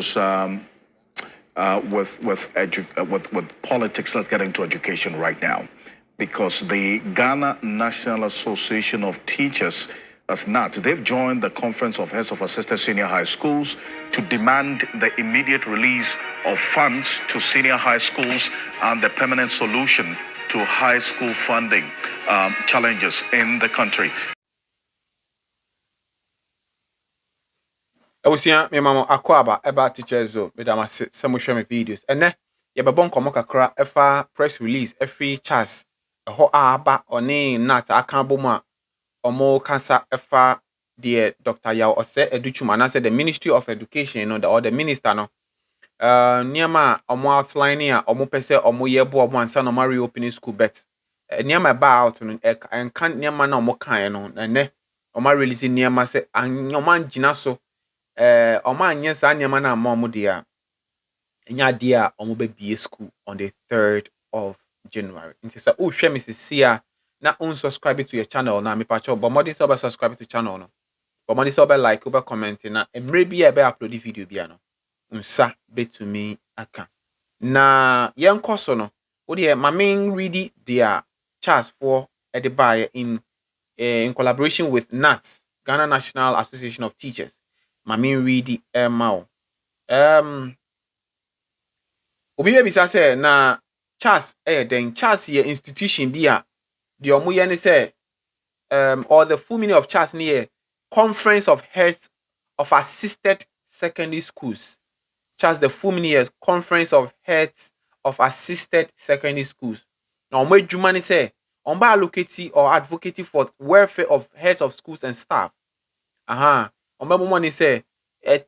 issues with politics. Let's get into education right now, because the Ghana National Association of Teachers, that's NAT, they've joined the Conference of Heads of Assisted Senior High Schools to demand the immediate release of funds to senior high schools and the permanent solution to high school funding challenges in the country. Awusia me mama akwaba eba teachers zo me dama se mo hwe me videos ene ye bebon komo kakra efa press release every CHASS ho aba oni nat aka bomu a omo kansa efa the Dr. Yaw Osei Adutwum and say the Ministry of Education, you know, or the minister no niama omo outline a omo pese omo yebo omo ansa no reopening school bet niama ba out no kan niama na omo kan no ene omo release niama se anyoma ngina so ọma anye saa niema na ama ọmụ dị ya enya dị a ọmụ bebie school on the 3rd of January. Nti sa o hwe Mrs. a na unsubscribe to your channel na me pacho but more say subscribe to channel no. But more say like over comment na emre bi e be upload video bia no. Nsa betumi aka. Na yenko so no wo de ma men read their CHASS for at the buy in collaboration with NAT, Ghana National Association of Teachers. Mami read mao. Obi be bisa say na CHASS then CHASS ye institution dia the omo ye ne say or the full meaning of CHASS ne Conference of Heads of Assisted Secondary Schools. CHASS the full meaning is Conference of Heads of Assisted Secondary Schools. Now omo adwuma ne say omo allocate or advocate for welfare of heads of schools and staff. Money say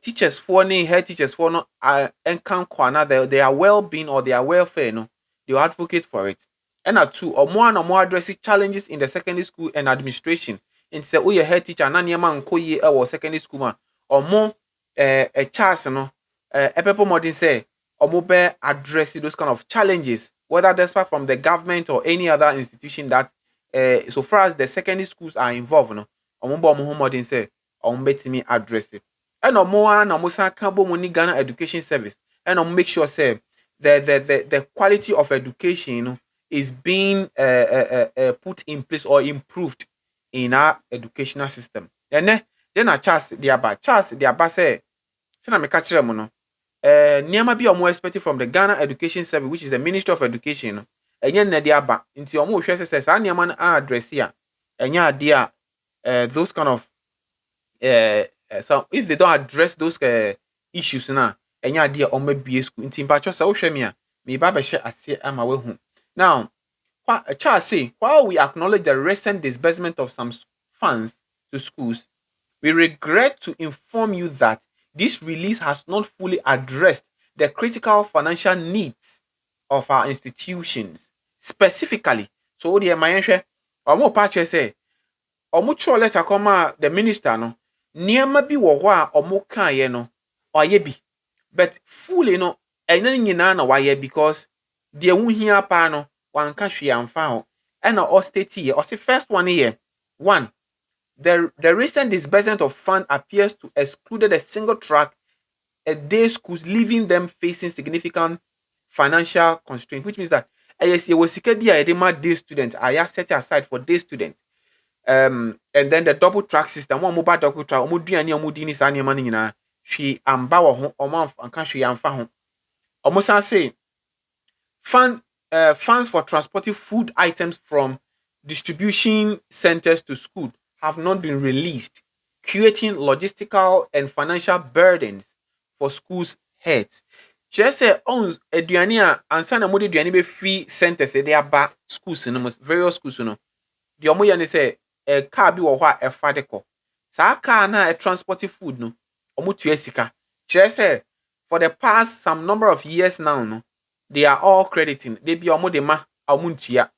teachers for ni head teachers for no encan kwana their well-being or their welfare no they advocate for it. And two or more addressing challenges in the secondary school and administration. And say oh your head teacher na niema nko ye or secondary school man or more a CHASS no people modern say or more be addressing those kind of challenges, whether despite from the government or any other institution that so far as the secondary schools are involved no or more modern say betimi address it. And no more san kambo money Ghana Education Service. And make sure say the quality of education, you know, is being put in place or improved in our educational system. And then a CHASS the aba say na me catch them no. Niema bi omo expected from the Ghana Education Service, which is the Ministry of Education no. Enye na dia aba nti omo hwe say sa niema na address ya. Enya ade a those kind of so if they don't address those issues now, any idea on maybe school in Timpacho Saushemia, me baba share ase ama we hu. Now, CHASS say while we acknowledge the recent disbursement of some funds to schools, we regret to inform you that this release has not fully addressed the critical financial needs of our institutions. Specifically, so the mayenhwe omo patche say omo cho letter come the minister no niema bi wo ho a omo kan ye no oye bi but fully no ena nyina na waye because the hu hia pa no wanka hwe amfa ho ena o state here o say first one here one the recent disbursement of fund appears to exclude a single track a day schools, leaving them facing significant financial constraints, which means that yes you was sika bi a edema day student are set aside for day students. And then the double track system, one mobile double track, omuduani omudini sa niema nyina hwe amba wo ho omo anka hwe amfa ho. Omo san say funds for transporting food items from distribution centers to school have not been released, creating logistical and financial burdens for schools heads. Just say on aduani a ansa na mode aduani be free centers they aba schools no various schools no. The omo ye ne say car bi wo ho a efa de ko sa car na transporting food no omo tua sika say for the past some number of years now no they are all crediting they be omo de ma omo ntua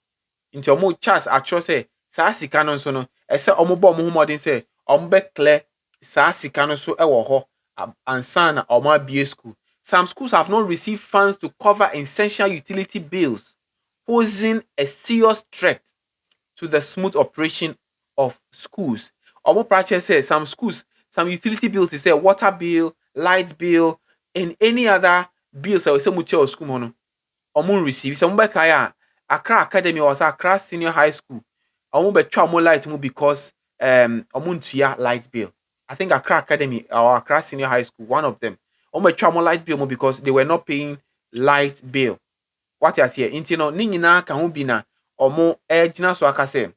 nti omo CHASS actually say sa sika no so no say omo bo omo modern say omo be clear sa sika no so e wo ho ansa na omo abie school. Some schools have not received funds to cover essential utility bills, posing a serious threat to the smooth operation of schools. Omo practice say some schools, some utility bills, they say water bill, light bill, in any other bills or some mutual school mono or receive some back Accra Academy or Accra Senior High School. I won't be more light because omuntia light bill. I think Accra Academy or Accra Senior High School, one of them. More light bill because they were not paying light bill. What you say? Intino ni nyina ka ho bi na omo gyina so aka say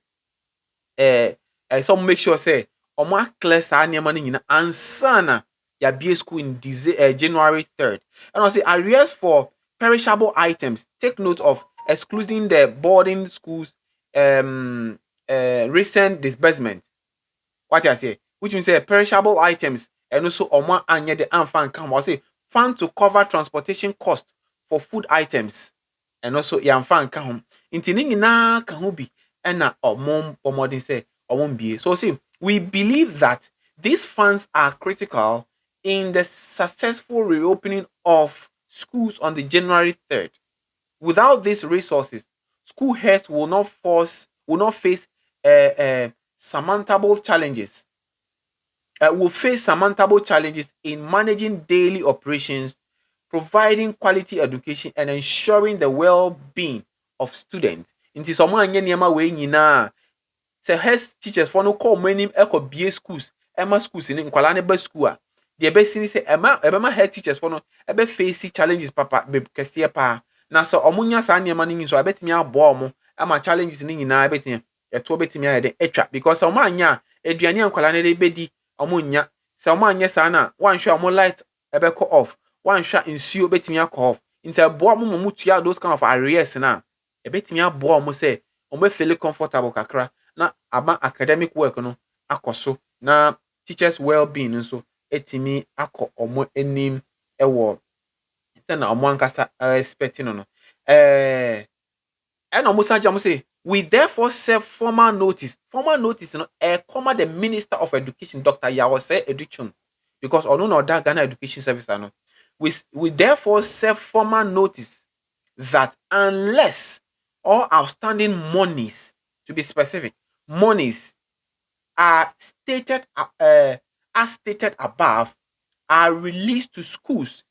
some make sure say omo clear saa niema no nyina ansana ya be school in January 3rd. And I say arrears for perishable items. Take note of excluding the boarding schools recent disbursement. What I say, which means perishable items and also omo anya the anfan come. I say fund to cover transportation cost for food items and also yamfa nka ho. Nti ne nyinaa ka ho bi na omo pomodin say omo bie. So see, we believe that these funds are critical in the successful reopening of schools on the January 3rd. Without these resources, school heads will not face surmountable challenges. Will face surmountable challenges in managing daily operations, providing quality education, and ensuring the well-being of students. Nti so mo anye niema we nyina se head teachers for no call many echo BA schools, Emma schools in nkwala ne ba school a de be sini se Emma head teachers for no ebe face challenges papa be kese pa na so omunya sa niema no so abetimi abo omo ama challenges ni nyina abetimi eto betimi ayede etwa because omo anya aduane nkwala ne bedi omo nya se omo anya sa na wan hwe omo light ebe ko off wan hwe nsuo betimi akọ off nti abo omo mutua those kind of arrears na ebetimi abo omo se omo feel comfortable kakra na aba academic work no akoso na teachers well-being nso etimi akọ omo enim ewo na omo ankasa expecting no and omo saja mo say we therefore serve formal notice no comma the Minister of Education Dr. Yaw Osei Adutwum because ono no that Ghana Education Service no we therefore serve formal notice that unless all outstanding monies, to be specific, monies are stated as stated above, are released to schools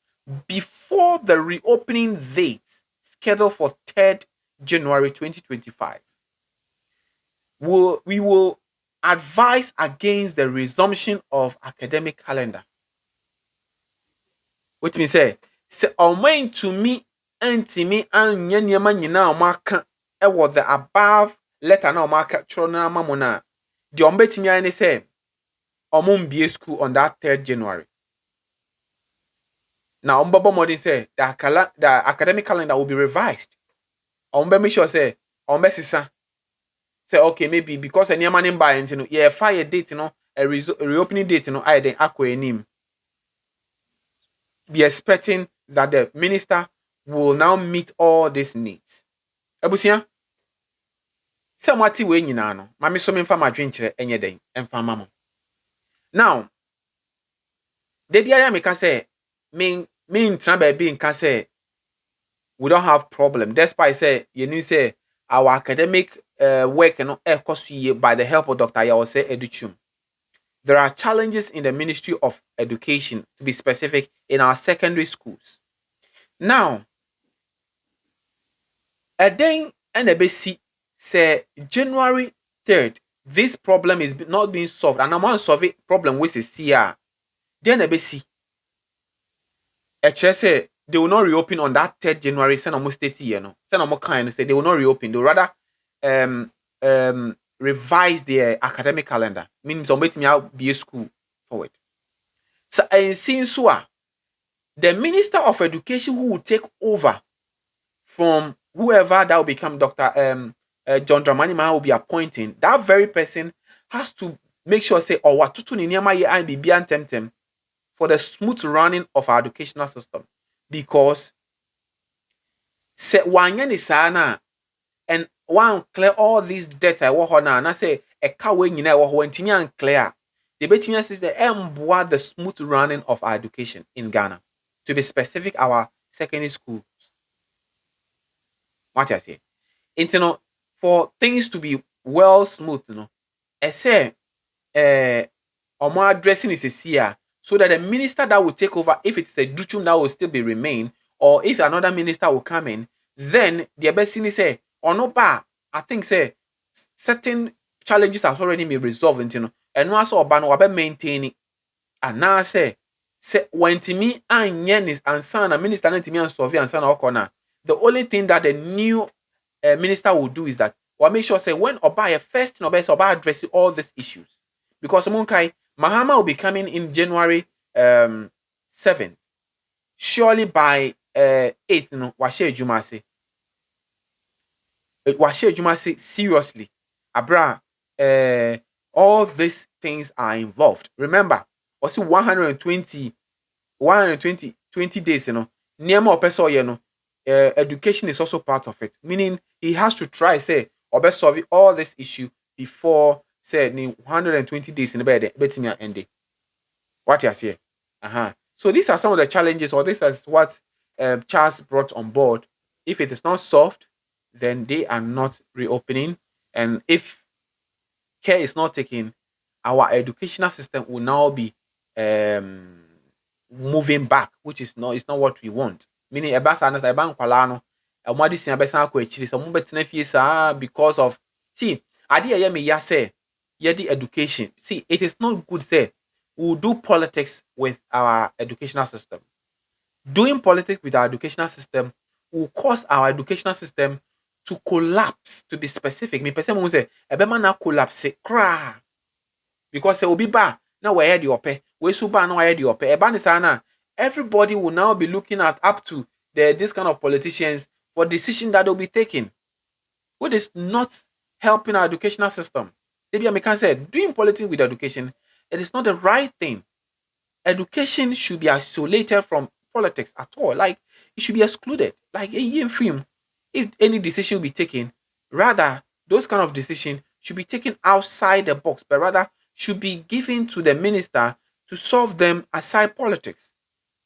before the reopening date scheduled for 3rd January 2025. We will advise against the resumption of academic calendar. What means say omo to me antimi anya niema nyina omaka ewo the above letter na omaka chro na amamo na the ombetimi ane say omo mbie school on that 3rd January. Now ombobo modin say the academic calendar will be revised. Ombe make sure say ombe sisa say okay maybe because any man in buy no yeah fire date no a reopening date no I then akwa enim. Be expecting that the minister will now meet all these needs. Ebusia se mwati we nyina no mame so memfa madwen kire enye den emfa mamo. Now de bia ya meka say me ntra ba bi nka say we don't have problem despite say you need say our academic work no ekoso by the help of Dr. Yaw Osei Adutwum. There are challenges in the Ministry of Education, to be specific, in our secondary schools. Now, a day and a basic say January 3rd, this problem is not being solved, and I'm going to solve it problem with is here. Then a basic a say they will not reopen on that 3rd January, send almost 30 years, no. Send almost kind say they will not reopen, they will rather revise their academic calendar, means on waiting out be a school forward. So since the Minister of Education who will take over from whoever that will become Dr. John Dramani Mahama will be appointing, that very person has to make sure say or what to niama ye and be temtem for the smooth running of our educational system. Because se wanya ni sana and one clear all these data and I say a kawe nyina wo ho ntimi an clear the betimi assist the smooth running of our education in Ghana, to be specific our secondary schools. What I say for things to be well smooth I say omo addressing is here so that the minister that will take over, if it's a Adutwum that will still be remain, or if another minister will come in, then the best thing is say, or no bar, I think say certain challenges has already been resolved, and once or ban or maintaining, and now say when to me and yen and son a minister and to me and Sophia and son corner, the only thing that the new minister will do is that or make sure say when Oba first no best Oba addressing all these issues, because Munkai Mahama will be coming in January 7th. Surely by 8th, washe Jumase. Washe Jumase seriously. Abra, all these things are involved. Remember, also 120 20 days, Niema opeso education is also part of it. Meaning he has to try say or solve all this issue before say 120 days in the bed betting end. What you say? So these are some of the challenges, or this is what CHASS brought on board. If it is not solved, then they are not reopening. And if care is not taken, our educational system will now be moving back, which is not, it's not what we want. Meaning, a bass and a bank palano, a modicine a besan quechi, some betinefis because of see, idea yemi ya say, yedi education. See, it is not good say we'll do politics with our educational system. Doing politics with our educational system will cause our educational system to collapse. To be specific, me person will say, a bema na collapse cry because it will be bad. Now we heard your pay. We super now heard your pay. Ebanisana, everybody will now be looking at up to this kind of politicians for decision that will be taken, which is not helping our educational system. Maybe I can say doing politics with education, it is not the right thing. Education should be isolated from politics at all. Like it should be excluded. Like a film, if any decision will be taken, rather those kind of decisions should be taken outside the box, but rather should be given to the minister to solve them aside politics.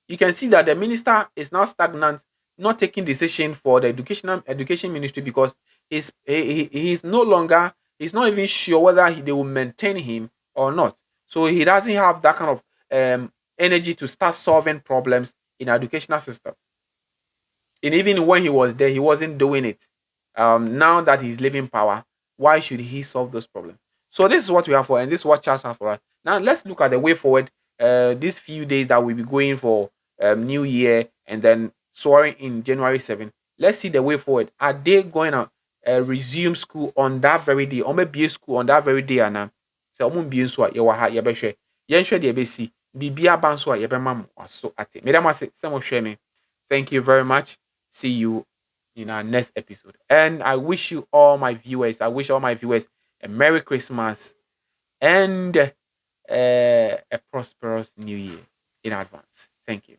You can see that the minister is now stagnant, not taking decision for the education ministry because he's no longer, he's not even sure whether they will maintain him or not. So he doesn't have that kind of energy to start solving problems in educational system. And even when he was there, he wasn't doing it. Now that he's leaving power, why should he solve those problems? So this is what we have for, and this is what CHASS have for us. Now let's look at the way forward. These few days that we'll be going for New Year and then soaring in January 7th. Let's see the way forward. Are they going to resume school on that very day? Or maybe school on that very day? And so be so you ha you be share. Yen share the BC. Bibia banso you be mam so ate. Madam say some of share me. Thank you very much. See you in our next episode. And I wish you all my viewers, I wish all my viewers a Merry Christmas and a prosperous New Year in advance. Thank you.